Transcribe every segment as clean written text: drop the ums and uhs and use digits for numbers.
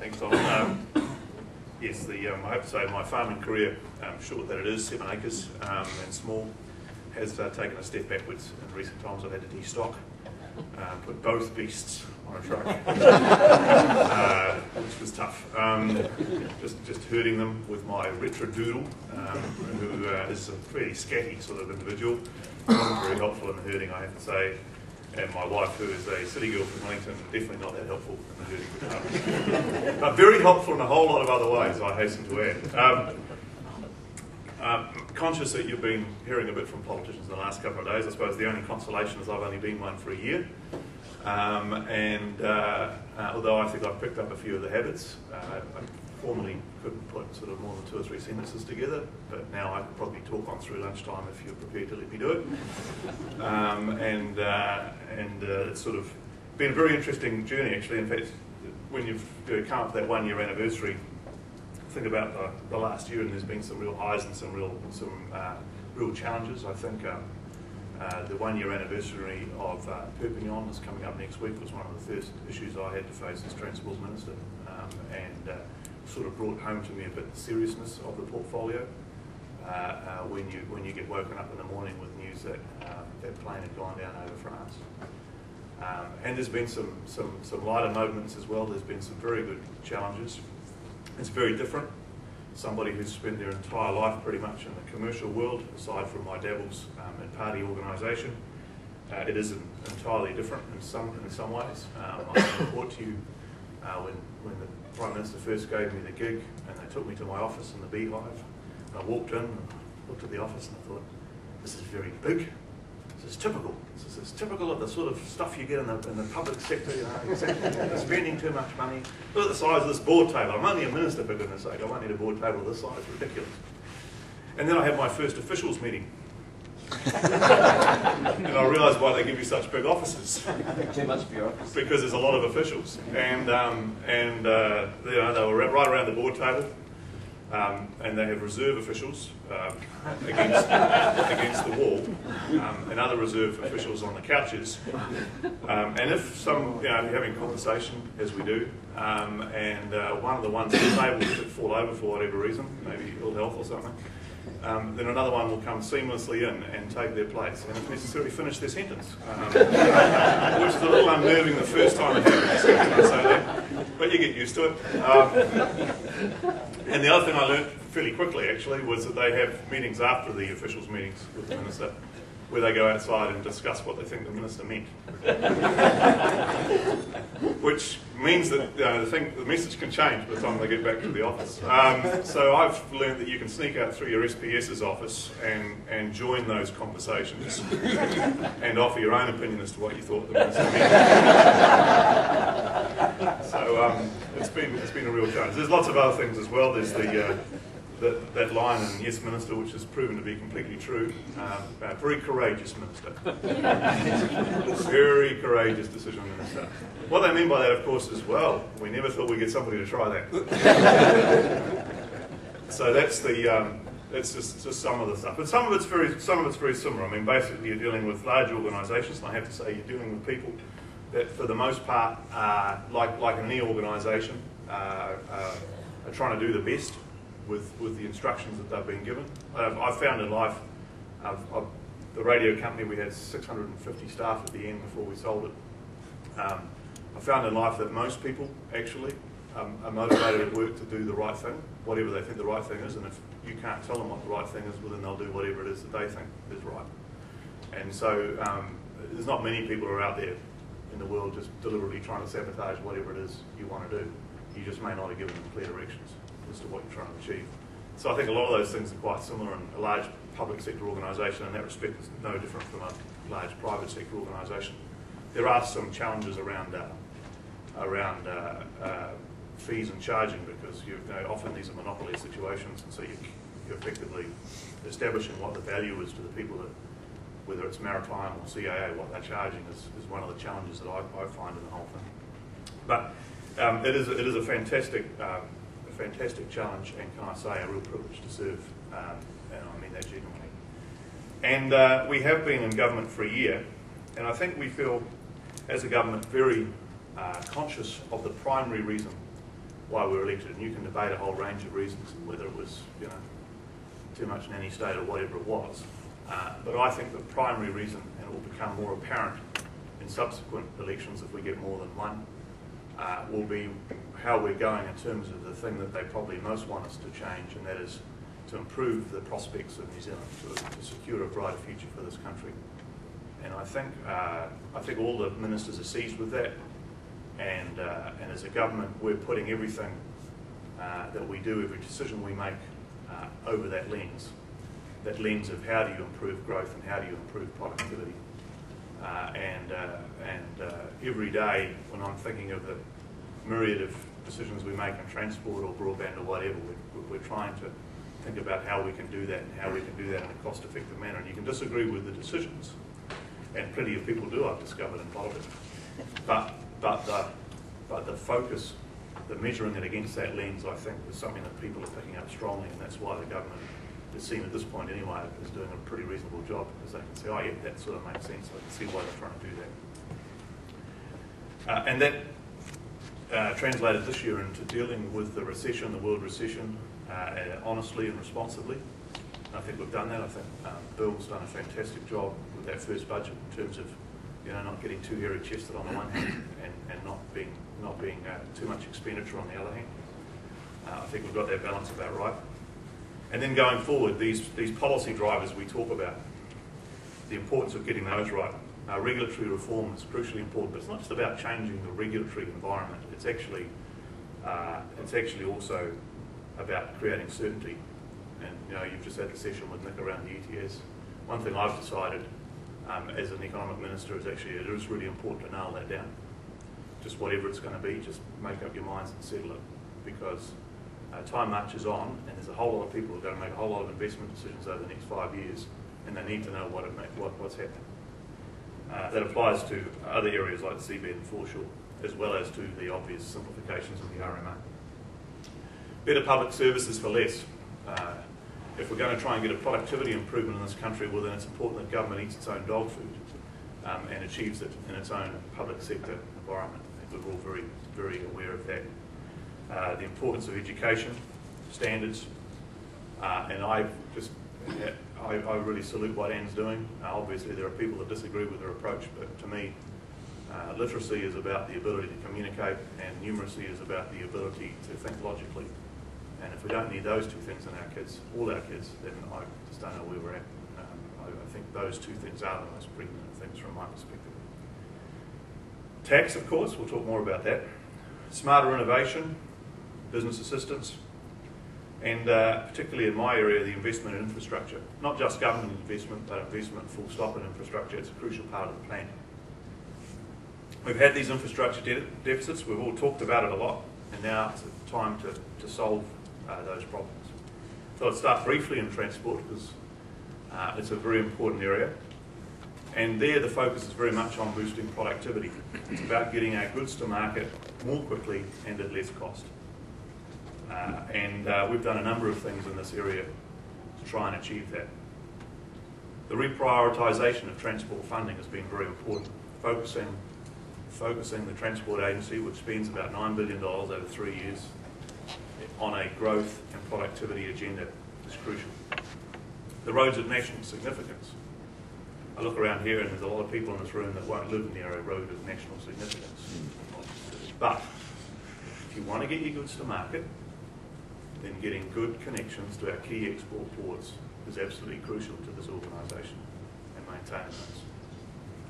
Thanks, Don. Yes, I have to say my farming career, short that it is, 7 acres and small, has taken a step backwards. In recent times I've had to destock, put both beasts on a truck, which was tough. Just herding them with my retrodoodle, who is a pretty scatty sort of individual. Wasn't very helpful in the herding, I have to say. And my wife, who is a city girl from Wellington, definitely not that helpful in the herding. But very helpful in a whole lot of other ways, I hasten to add. Conscious that you've been hearing a bit from politicians in the last couple of days. I suppose the only consolation is I've only been one for a year. Although I think I've picked up a few of the habits, I formerly couldn't put sort of more than 2 or 3 sentences together, but now I could probably talk on through lunchtime if you're prepared to let me do it. It's sort of been a very interesting journey, actually. In fact, when you've come up to that 1 year anniversary, think about the last year, and there's been some real highs and some real challenges. I think the 1 year anniversary of Perpignan is coming up next week. It was one of the first issues I had to face as Transport Minister, and sort of brought home to me a bit the seriousness of the portfolio when you get woken up in the morning with news that that plane had gone down over France. And there's been some lighter moments as well. There's been some very good challenges. It's very different. Somebody who's spent their entire life pretty much in the commercial world, aside from my dabbles in party organisation, it is entirely different in some ways. I can report to you when the Prime Minister first gave me the gig and they took me to my office in the Beehive. And I walked in and looked at the office and I thought, this is very big. This is typical. This is typical of the sort of stuff you get in the public sector, you know, exactly. Spending too much money. Look at the size of this board table. I'm only a minister, for goodness sake. I won't need a board table this size. It's ridiculous. And then I had my first officials meeting. And I realised why they give you such big offices. Too much for your office. Because there's a lot of officials. And you know, they were right around the board table. And they have reserve officials against the wall, and other reserve officials on the couches. And if you know, you're having conversation, as we do, and one of the ones at the table should fall over for whatever reason, maybe ill health or something, then another one will come seamlessly in and take their place, and if necessary, finish their sentence, which is a little unnerving the first time it happens, I say that, but you get used to it. And the other thing I learned fairly quickly, actually, was that they have meetings after the officials' meetings with the Minister, where they go outside and discuss what they think the Minister meant. Which means that the message can change by the time they get back to the office. So I've learned that you can sneak out through your SPS's office and join those conversations and offer your own opinion as to what you thought the Minister meant. So it's been a real challenge. There's lots of other things as well. There's that line in Yes Minister, which has proven to be completely true. Very courageous Minister. Very courageous decision Minister. What they mean by that, of course, is, well, we never thought we'd get somebody to try that. So that's it's just some of the stuff. But some of it's very similar. I mean, basically you're dealing with large organisations, and I have to say you're dealing with people that, for the most part, like any organisation, are trying to do the best with the instructions that they've been given. I've found in life, the radio company, we had 650 staff at the end before we sold it. I found in life that most people actually are motivated at work to do the right thing, whatever they think the right thing is, and if you can't tell them what the right thing is, well then they'll do whatever it is that they think is right. And so there's not many people who are out there in the world just deliberately trying to sabotage whatever it is you want to do. You just may not have given them clear directions as to what you're trying to achieve. So I think a lot of those things are quite similar, and a large public sector organisation in that respect is no different from a large private sector organisation. There are some challenges around fees and charging, because often these are monopoly situations, and so you're effectively establishing what the value is to the people that, whether it's maritime or CAA, what they're charging is one of the challenges that I find in the whole thing. But it is a fantastic challenge, and can I say, a real privilege to serve, and I mean that genuinely. And we have been in government for a year, and I think we feel, as a government, very conscious of the primary reason why we were elected. And you can debate a whole range of reasons, whether it was, you know, too much nanny state or whatever it was. But I think the primary reason, and it will become more apparent in subsequent elections if we get more than one, will be how we're going in terms of the thing that they probably most want us to change, and that is to improve the prospects of New Zealand, to secure a brighter future for this country. And I think all the ministers are seized with that, and as a government we're putting everything that we do, every decision we make over that lens of how do you improve growth and how do you improve productivity. Every day when I'm thinking of the myriad of decisions we make in transport or broadband or whatever, we're trying to think about how we can do that and how we can do that in a cost-effective manner. And you can disagree with the decisions, and plenty of people do, I've discovered in politics. But the focus, the measuring it against that lens, I think is something that people are picking up strongly, and that's why the government is seen at this point anyway as doing a pretty reasonable job, because they can say, oh yeah, that sort of makes sense. I can see why they're trying to do that. And that translated this year into dealing with the recession, the world recession, honestly and responsibly. And I think we've done that. I think Bill's done a fantastic job with that first budget in terms of, you know, not getting too hairy-chested on the one hand and not being too much expenditure on the other hand. I think we've got that balance about right. And then going forward, these policy drivers we talk about, the importance of getting those right. Regulatory reform is crucially important, but it's not just about changing the regulatory environment. It's actually also about creating certainty. And you know, you've just had the session with Nick around the ETS. One thing I've decided as an economic minister is actually it is really important to nail that down. Just whatever it's going to be, just make up your minds and settle it, because time marches on, and there's a whole lot of people who are going to make a whole lot of investment decisions over the next 5 years, and they need to know what's happening. That applies to other areas like the seabed and foreshore, as well as to the obvious simplifications of the RMA. Better public services for less. If we're going to try and get a productivity improvement in this country, well then it's important that government eats its own dog food and achieves it in its own public sector environment. I think we're all very, very aware of that. The importance of education, standards, and I really salute what Anne's doing. Obviously there are people that disagree with her approach, but to me, literacy is about the ability to communicate, and numeracy is about the ability to think logically. And if we don't need those two things in our kids, all our kids, then I just don't know where we're at. I think those two things are the most pregnant things from my perspective. Tax, of course, we'll talk more about that. Smarter innovation, business assistance, and particularly in my area, the investment in infrastructure. Not just government investment, but investment full stop in infrastructure. It's a crucial part of the plan. We've had these infrastructure deficits, we've all talked about it a lot, and now it's time to solve those problems. So I'll start briefly in transport, because it's a very important area. And there the focus is very much on boosting productivity. It's about getting our goods to market more quickly and at less cost. We've done a number of things in this area to try and achieve that. The reprioritisation of transport funding has been very important. Focusing the Transport Agency, which spends about $9 billion over 3 years, on a growth and productivity agenda is crucial. The roads of national significance. I look around here and there's a lot of people in this room that won't live near a road of national significance. But if you want to get your goods to market, then getting good connections to our key export ports is absolutely crucial to this organisation, and maintaining those.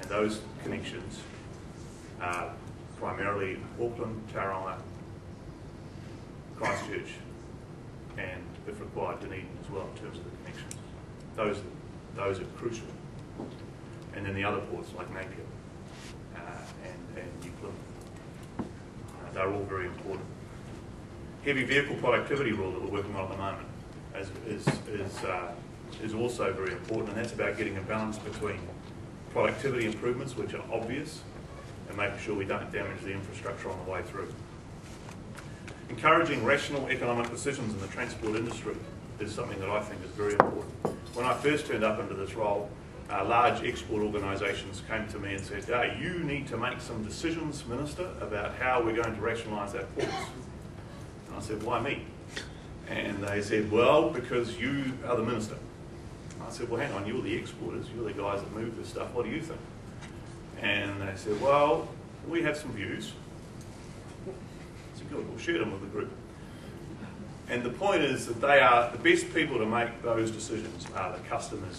And those connections are primarily Auckland, Tauranga, Christchurch, and if required Dunedin as well in terms of the connections. Those are crucial. And then the other ports like Napier and New Plymouth, they're all very important. Heavy vehicle productivity rule that we're working on at the moment is also very important, and that's about getting a balance between productivity improvements, which are obvious, and making sure we don't damage the infrastructure on the way through. Encouraging rational economic decisions in the transport industry is something that I think is very important. When I first turned up into this role, large export organisations came to me and said, you need to make some decisions, Minister, about how we're going to rationalise our ports. said, why me? And they said, well, because you are the minister. I said, well, hang on, you're the exporters, you're the guys that move this stuff, what do you think? And they said, well, we have some views. So good, we'll share them with the group. And the point is that they are the best people to make those decisions are the customers